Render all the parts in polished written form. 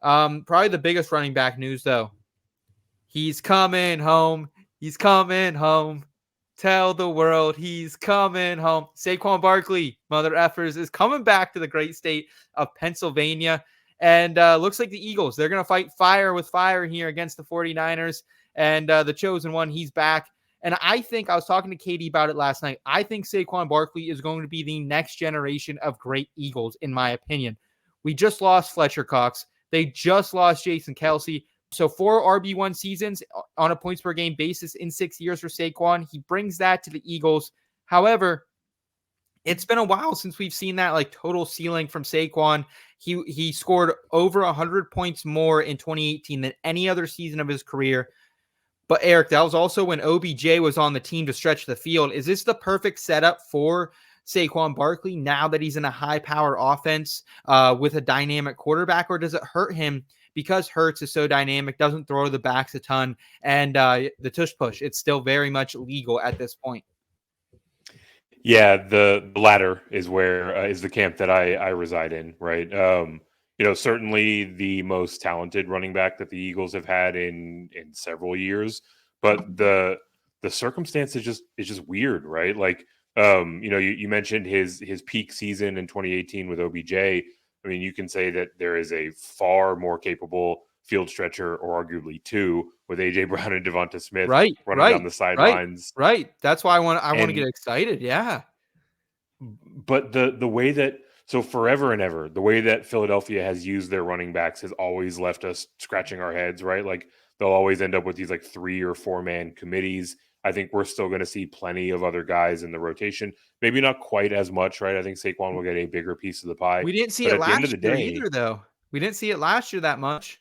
Probably the biggest running back news, though. He's coming home. He's coming home. Tell the world he's coming home. Saquon Barkley, mother effers, is coming back to the great state of Pennsylvania. And looks like the Eagles, they're going to fight fire with fire here against the 49ers. And the chosen one, he's back. And I think, I was talking to Katie about it last night, I think Saquon Barkley is going to be the next generation of great Eagles, in my opinion. We just lost Fletcher Cox. They just lost Jason Kelce. So 4 RB1 seasons on a points per game basis in 6 years for Saquon. He brings that to the Eagles. However, it's been a while since we've seen that like total ceiling from Saquon. He scored over 100 points more in 2018 than any other season of his career. But Eric, that was also when OBJ was on the team to stretch the field. Is this the perfect setup for Saquon Barkley now that he's in a high-powered offense with a dynamic quarterback, or does it hurt him because Hurts is so dynamic, doesn't throw the backs a ton, and the tush-push, it's still very much legal at this point? Yeah, the latter is where is the camp that I reside in, right? Certainly the most talented running back that the Eagles have had in several years, but the circumstance is just weird, right? Like, you mentioned his peak season in 2018 with OBJ. I mean, you can say that there is a far more capable field stretcher, or arguably two, with AJ Brown and Devonta Smith running down the sidelines. Right. That's why I want to get excited. Yeah. But the way that, so forever and ever, the way that Philadelphia has used their running backs has always left us scratching our heads, right? Like, they'll always end up with these like 3 or 4 man committees. I think we're still going to see plenty of other guys in the rotation. Maybe not quite as much, right? I think Saquon will get a bigger piece of the pie. We didn't see it last year either, though. We didn't see it last year that much.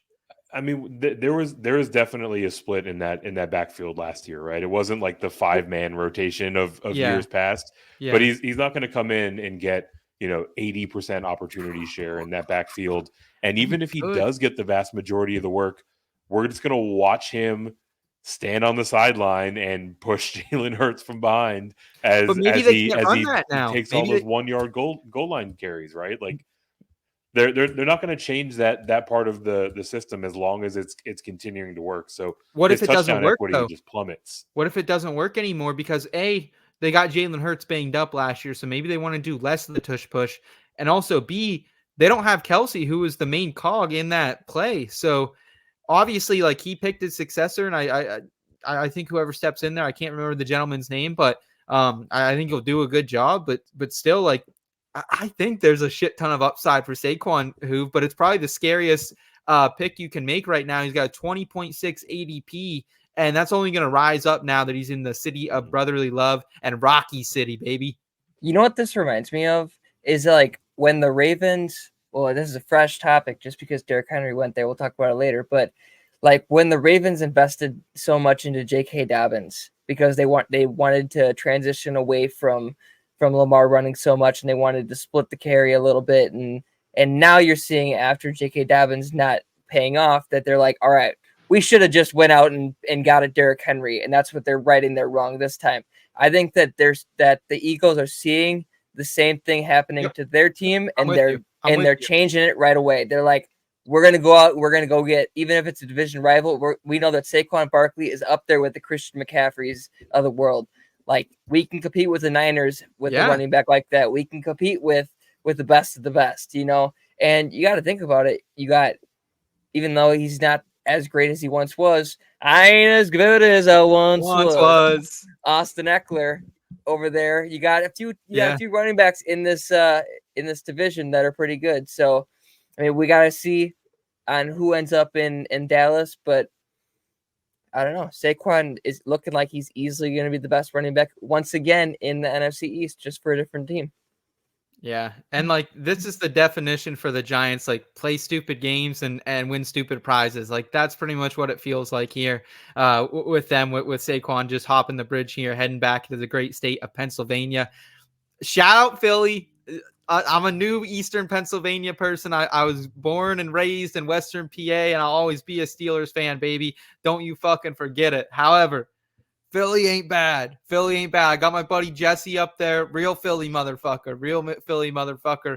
I mean, there was definitely a split in that backfield last year, right? It wasn't like the 5-man rotation of years past. Yeah. But he's not going to come in and get 80% opportunity share in that backfield. And even if he does get the vast majority of the work, we're just going to watch him stand on the sideline and push Jalen Hurts from behind as he takes all those 1-yard goal line carries, right? Like, they're not going to change that part of the system as long as it's continuing to work. So what if it doesn't work, though? Just plummets. What if it doesn't work anymore? Because A, they got Jalen Hurts banged up last year, so maybe they want to do less of the tush push. And also B, they don't have Kelce, who is the main cog in that play. So obviously, like, he picked his successor, and I think whoever steps in there, I can't remember the gentleman's name, but I think he'll do a good job. But still, like, I think there's a shit ton of upside for Saquon Hoov, but it's probably the scariest pick you can make right now. He's got a 20.6 ADP, and that's only going to rise up now that he's in the city of brotherly love and Rocky City, baby. You know what this reminds me of? Is like when the Ravens, well, this is a fresh topic just because Derrick Henry went there. We'll talk about it later. But like when the Ravens invested so much into J.K. Dobbins because they wanted to transition away from Lamar running so much, and they wanted to split the carry a little bit. And now you're seeing after J.K. Dobbins not paying off that they're like, all right, we should have just went out and got a Derrick Henry. And that's what they're righting their wrong this time. I think that the Eagles are seeing the same thing happening to their team, and they're changing it right away. They're like, we're going to go out, we're going to go get, even if it's a division rival, we know that Saquon Barkley is up there with the Christian McCaffreys of the world. Like, we can compete with the Niners with a running back like that. We can compete with the best of the best, And you got to think about it. You got, even though he's not as great as he once was, I ain't as good as I once was. Austin Eckler over there. You got a few running backs in this division that are pretty good. So, I mean, we got to see on who ends up in Dallas, but I don't know. Saquon is looking like he's easily going to be the best running back once again in the NFC East, just for a different team. Yeah. And like, this is the definition for the Giants, like, play stupid games and win stupid prizes. Like, that's pretty much what it feels like here with them, with Saquon just hopping the bridge here, heading back to the great state of Pennsylvania. Shout out Philly. I'm a new Eastern Pennsylvania person. I was born and raised in Western PA, and I'll always be a Steelers fan, baby. Don't you fucking forget it. However, Philly ain't bad. I got my buddy Jesse up there. Real Philly motherfucker.